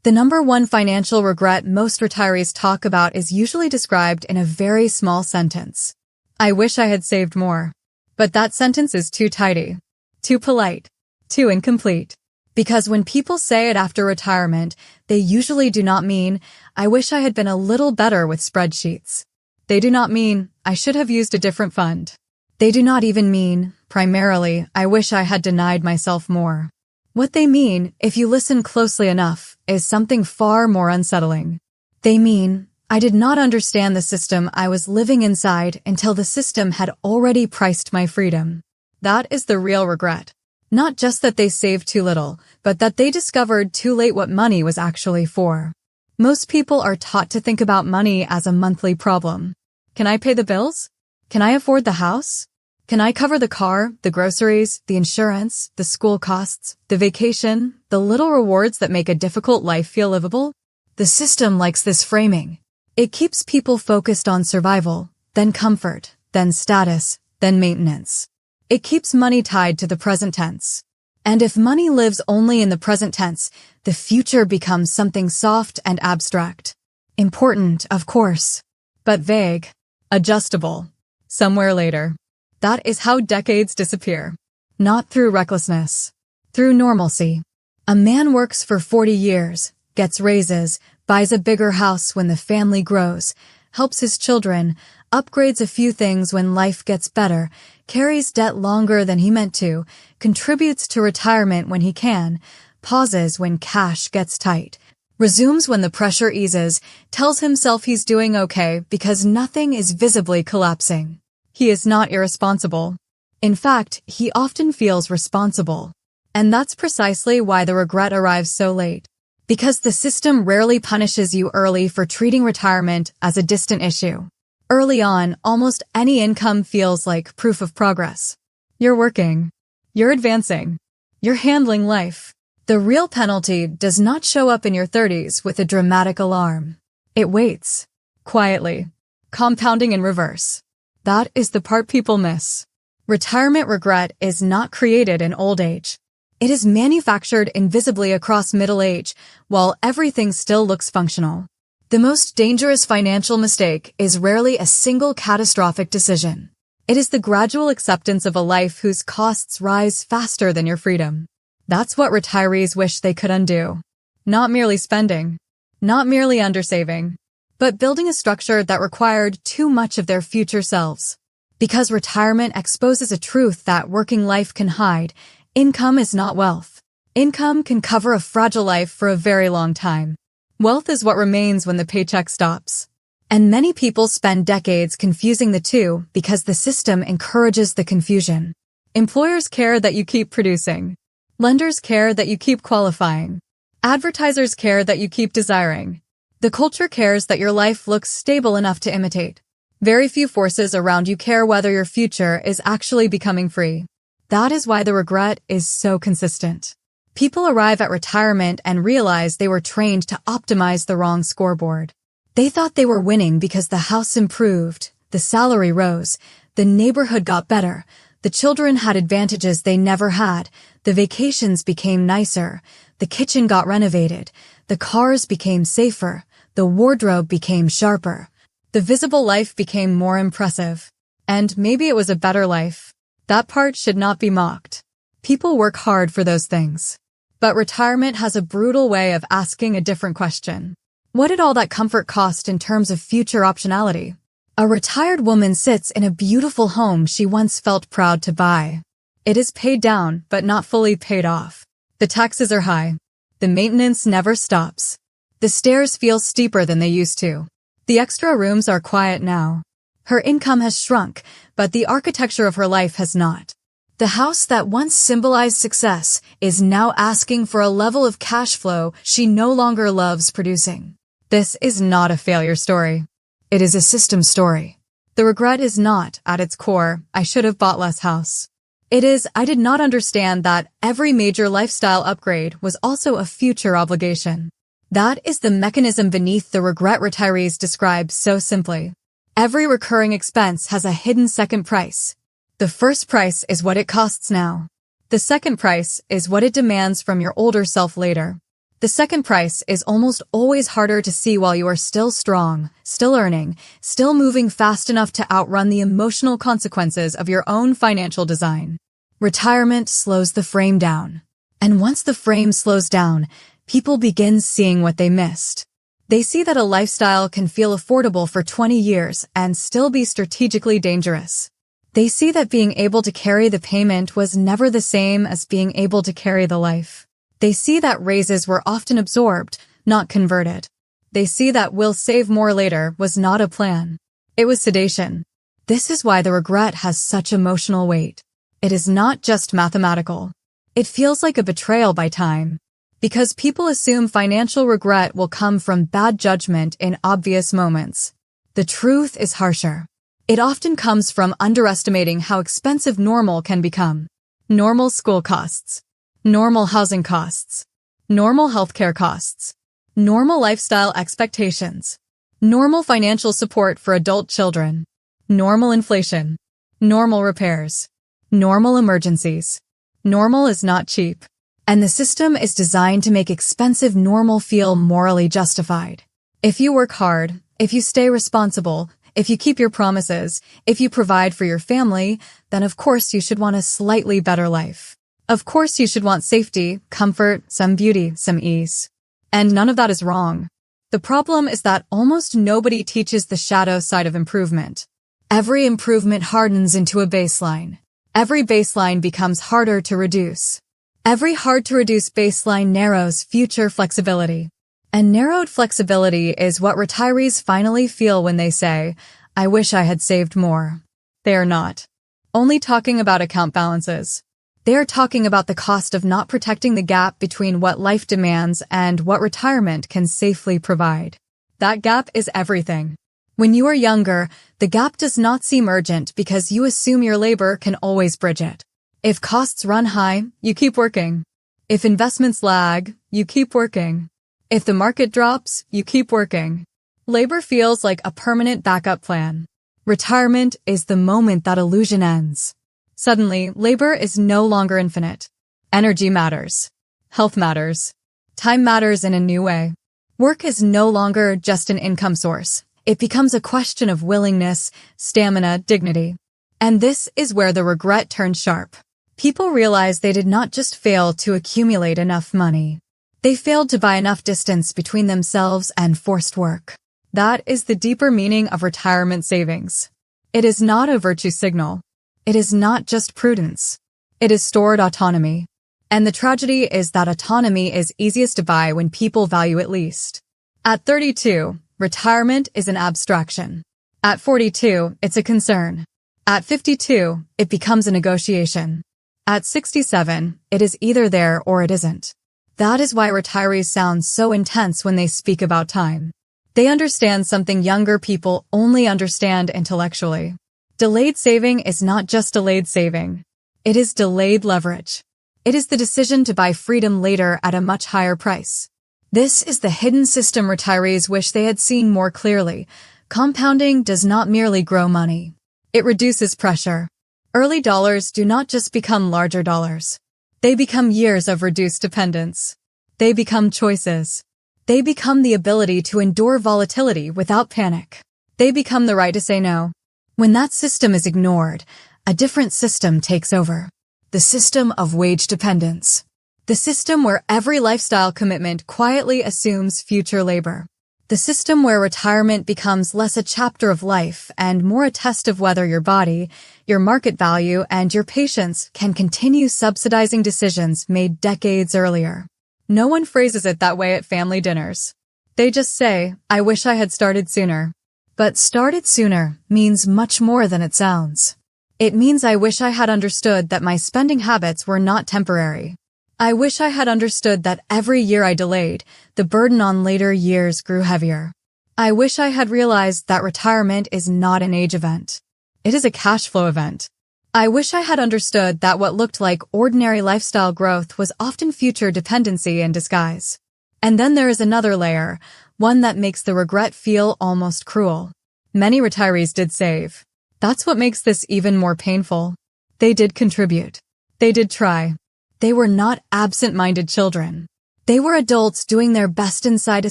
The number one financial regret most retirees talk about is usually described in a very small sentence. I wish I had saved more. But that sentence is too tidy, too polite, too incomplete. Because when people say it after retirement, they usually do not mean, I wish I had been a little better with spreadsheets. They do not mean, I should have used a different fund. They do not even mean, primarily, I wish I had denied myself more. What they mean, if you listen closely enough, is something far more unsettling. They mean, I did not understand the system I was living inside until the system had already priced my freedom. That is the real regret. Not just that they saved too little, but that they discovered too late what money was actually for. Most people are taught to think about money as a monthly problem. Can I pay the bills? Can I afford the house? Can I cover the car, the groceries, the insurance, the school costs, the vacation, the little rewards that make a difficult life feel livable? The system likes this framing. It keeps people focused on survival, then comfort, then status, then maintenance. It keeps money tied to the present tense. And if money lives only in the present tense, the future becomes something soft and abstract. Important, of course, but vague, adjustable, somewhere later. That is how decades disappear. Not through recklessness, through normalcy. A man works for 40 years, gets raises, buys a bigger house when the family grows, helps his children, upgrades a few things when life gets better, carries debt longer than he meant to, contributes to retirement when he can, pauses when cash gets tight, resumes when the pressure eases, tells himself he's doing okay because nothing is visibly collapsing. He is not irresponsible. In fact, he often feels responsible. And that's precisely why the regret arrives so late. Because the system rarely punishes you early for treating retirement as a distant issue. Early on, almost any income feels like proof of progress. You're working. You're advancing. You're handling life. The real penalty does not show up in your 30s with a dramatic alarm. It waits. Quietly. Compounding in reverse. That is the part people miss. Retirement regret is not created in old age. It is manufactured invisibly across middle age, while everything still looks functional. The most dangerous financial mistake is rarely a single catastrophic decision. It is the gradual acceptance of a life whose costs rise faster than your freedom. That's what retirees wish they could undo. Not merely spending, not merely undersaving, but building a structure that required too much of their future selves. Because retirement exposes a truth that working life can hide. Income is not wealth. Income can cover a fragile life for a very long time. Wealth is what remains when the paycheck stops. And many people spend decades confusing the two because the system encourages the confusion. Employers care that you keep producing. Lenders care that you keep qualifying. Advertisers care that you keep desiring. The culture cares that your life looks stable enough to imitate. Very few forces around you care whether your future is actually becoming free. That is why the regret is so consistent. People arrive at retirement and realize they were trained to optimize the wrong scoreboard. They thought they were winning because the house improved, the salary rose, the neighborhood got better, the children had advantages they never had, the vacations became nicer, the kitchen got renovated, the cars became safer, the wardrobe became sharper, the visible life became more impressive. And maybe it was a better life. That part should not be mocked. People work hard for those things. But retirement has a brutal way of asking a different question. What did all that comfort cost in terms of future optionality? A retired woman sits in a beautiful home she once felt proud to buy. It is paid down, but not fully paid off. The taxes are high. The maintenance never stops. The stairs feel steeper than they used to. The extra rooms are quiet now. Her income has shrunk, but the architecture of her life has not. The house that once symbolized success is now asking for a level of cash flow she no longer loves producing. This is not a failure story. It is a system story. The regret is not, at its core, I should have bought less house. It is, I did not understand that every major lifestyle upgrade was also a future obligation. That is the mechanism beneath the regret retirees describe so simply. Every recurring expense has a hidden second price. The first price is what it costs now. The second price is what it demands from your older self later. The second price is almost always harder to see while you are still strong, still earning, still moving fast enough to outrun the emotional consequences of your own financial design. Retirement slows the frame down. And once the frame slows down, people begin seeing what they missed. They see that a lifestyle can feel affordable for 20 years and still be strategically dangerous. They see that being able to carry the payment was never the same as being able to carry the life. They see that raises were often absorbed, not converted. They see that we'll save more later was not a plan. It was sedation. This is why the regret has such emotional weight. It is not just mathematical. It feels like a betrayal by time. Because people assume financial regret will come from bad judgment in obvious moments. The truth is harsher. It often comes from underestimating how expensive normal can become. Normal school costs. Normal housing costs. Normal healthcare costs. Normal lifestyle expectations. Normal financial support for adult children. Normal inflation. Normal repairs. Normal emergencies. Normal is not cheap. And the system is designed to make expensive normal feel morally justified. If you work hard, if you stay responsible, if you keep your promises, if you provide for your family, then of course you should want a slightly better life. Of course you should want safety, comfort, some beauty, some ease. And none of that is wrong. The problem is that almost nobody teaches the shadow side of improvement. Every improvement hardens into a baseline. Every baseline becomes harder to reduce. Every hard-to-reduce baseline narrows future flexibility. And narrowed flexibility is what retirees finally feel when they say, "I wish I had saved more." They are not only talking about account balances. They are talking about the cost of not protecting the gap between what life demands and what retirement can safely provide. That gap is everything. When you are younger, the gap does not seem urgent because you assume your labor can always bridge it. If costs run high, you keep working. If investments lag, you keep working. If the market drops, you keep working. Labor feels like a permanent backup plan. Retirement is the moment that illusion ends. Suddenly, labor is no longer infinite. Energy matters. Health matters. Time matters in a new way. Work is no longer just an income source. It becomes a question of willingness, stamina, dignity. And this is where the regret turns sharp. People realize they did not just fail to accumulate enough money. They failed to buy enough distance between themselves and forced work. That is the deeper meaning of retirement savings. It is not a virtue signal. It is not just prudence. It is stored autonomy. And the tragedy is that autonomy is easiest to buy when people value it least. At 32, retirement is an abstraction. At 42, it's a concern. At 52, it becomes a negotiation. At 67, it is either there or it isn't. That is why retirees sound so intense when they speak about time. They understand something younger people only understand intellectually. Delayed saving is not just delayed saving. It is delayed leverage. It is the decision to buy freedom later at a much higher price. This is the hidden system retirees wish they had seen more clearly. Compounding does not merely grow money. It reduces pressure. Early dollars do not just become larger dollars. They become years of reduced dependence. They become choices. They become the ability to endure volatility without panic. They become the right to say no. When that system is ignored, a different system takes over. The system of wage dependence. The system where every lifestyle commitment quietly assumes future labor. The system where retirement becomes less a chapter of life and more a test of whether your body, your market value, and your patience can continue subsidizing decisions made decades earlier. No one phrases it that way at family dinners. They just say, "I wish I had started sooner." But started sooner means much more than it sounds. It means I wish I had understood that my spending habits were not temporary. I wish I had understood that every year I delayed, the burden on later years grew heavier. I wish I had realized that retirement is not an age event. It is a cash flow event. I wish I had understood that what looked like ordinary lifestyle growth was often future dependency in disguise. And then there is another layer, one that makes the regret feel almost cruel. Many retirees did save. That's what makes this even more painful. They did contribute. They did try. They were not absent-minded children. They were adults doing their best inside a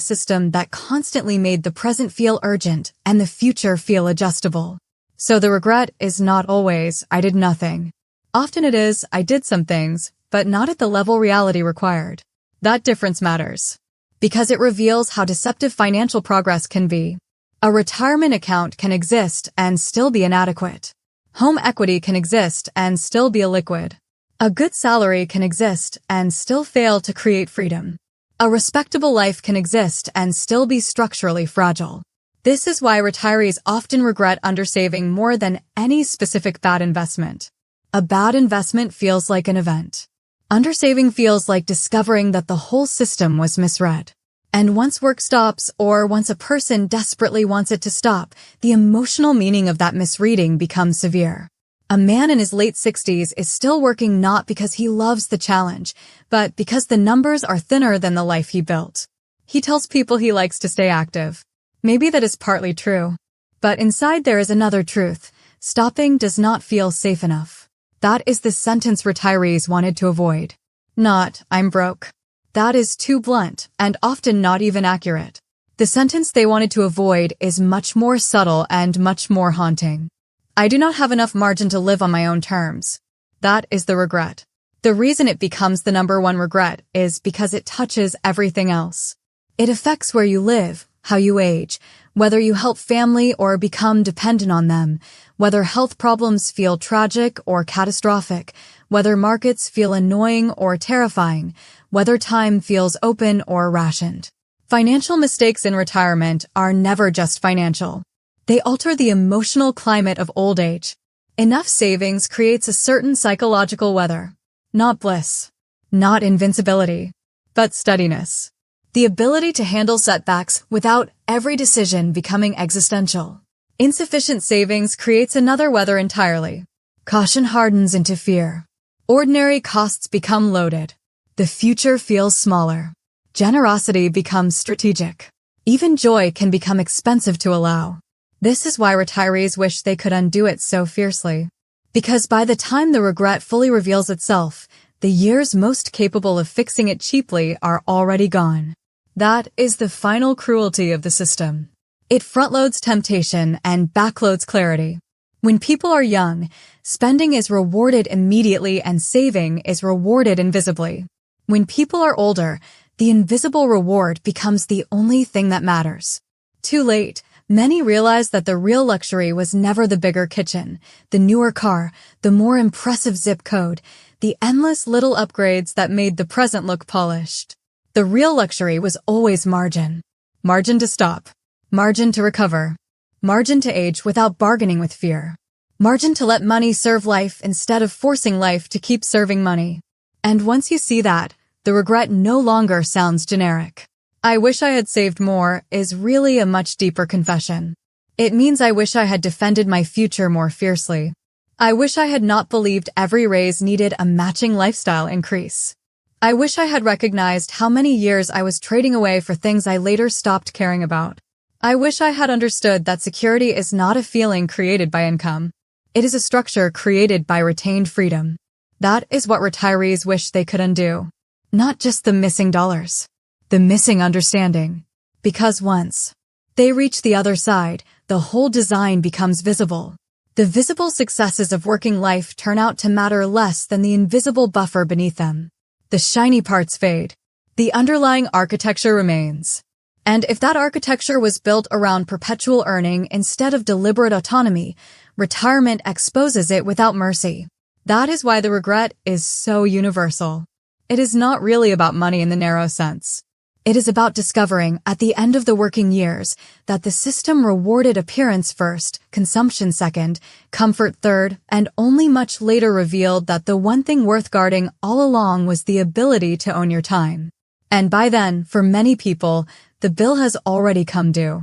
system that constantly made the present feel urgent and the future feel adjustable. So the regret is not always, I did nothing. Often it is, I did some things, but not at the level reality required. That difference matters, because it reveals how deceptive financial progress can be. A retirement account can exist and still be inadequate. Home equity can exist and still be illiquid. A good salary can exist and still fail to create freedom. A respectable life can exist and still be structurally fragile. This is why retirees often regret undersaving more than any specific bad investment. A bad investment feels like an event. Undersaving feels like discovering that the whole system was misread. And once work stops, or once a person desperately wants it to stop, the emotional meaning of that misreading becomes severe. A man in his late 60s is still working not because he loves the challenge, but because the numbers are thinner than the life he built. He tells people he likes to stay active. Maybe that is partly true. But inside there is another truth. Stopping does not feel safe enough. That is the sentence retirees wanted to avoid. Not, I'm broke. That is too blunt, and often not even accurate. The sentence they wanted to avoid is much more subtle and much more haunting. I do not have enough margin to live on my own terms. That is the regret. The reason it becomes the number one regret is because it touches everything else. It affects where you live, how you age, whether you help family or become dependent on them, whether health problems feel tragic or catastrophic, whether markets feel annoying or terrifying, whether time feels open or rationed. Financial mistakes in retirement are never just financial. They alter the emotional climate of old age. Enough savings creates a certain psychological weather. Not bliss. Not invincibility. But steadiness. The ability to handle setbacks without every decision becoming existential. Insufficient savings creates another weather entirely. Caution hardens into fear. Ordinary costs become loaded. The future feels smaller. Generosity becomes strategic. Even joy can become expensive to allow. This is why retirees wish they could undo it so fiercely. Because by the time the regret fully reveals itself, the years most capable of fixing it cheaply are already gone. That is the final cruelty of the system. It frontloads temptation and backloads clarity. When people are young, spending is rewarded immediately and saving is rewarded invisibly. When people are older, the invisible reward becomes the only thing that matters. Too late. Many realize that the real luxury was never the bigger kitchen, the newer car, the more impressive zip code, the endless little upgrades that made the present look polished. The real luxury was always margin. Margin to stop. Margin to recover. Margin to age without bargaining with fear. Margin to let money serve life instead of forcing life to keep serving money. And once you see that, the regret no longer sounds generic. I wish I had saved more is really a much deeper confession. It means I wish I had defended my future more fiercely. I wish I had not believed every raise needed a matching lifestyle increase. I wish I had recognized how many years I was trading away for things I later stopped caring about. I wish I had understood that security is not a feeling created by income. It is a structure created by retained freedom. That is what retirees wish they could undo. Not just the missing dollars. The missing understanding. Because once they reach the other side, the whole design becomes visible. The visible successes of working life turn out to matter less than the invisible buffer beneath them. The shiny parts fade. The underlying architecture remains. And if that architecture was built around perpetual earning instead of deliberate autonomy, retirement exposes it without mercy. That is why the regret is so universal. It is not really about money in the narrow sense. It is about discovering, at the end of the working years, that the system rewarded appearance first, consumption second, comfort third, and only much later revealed that the one thing worth guarding all along was the ability to own your time. And by then, for many people, the bill has already come due.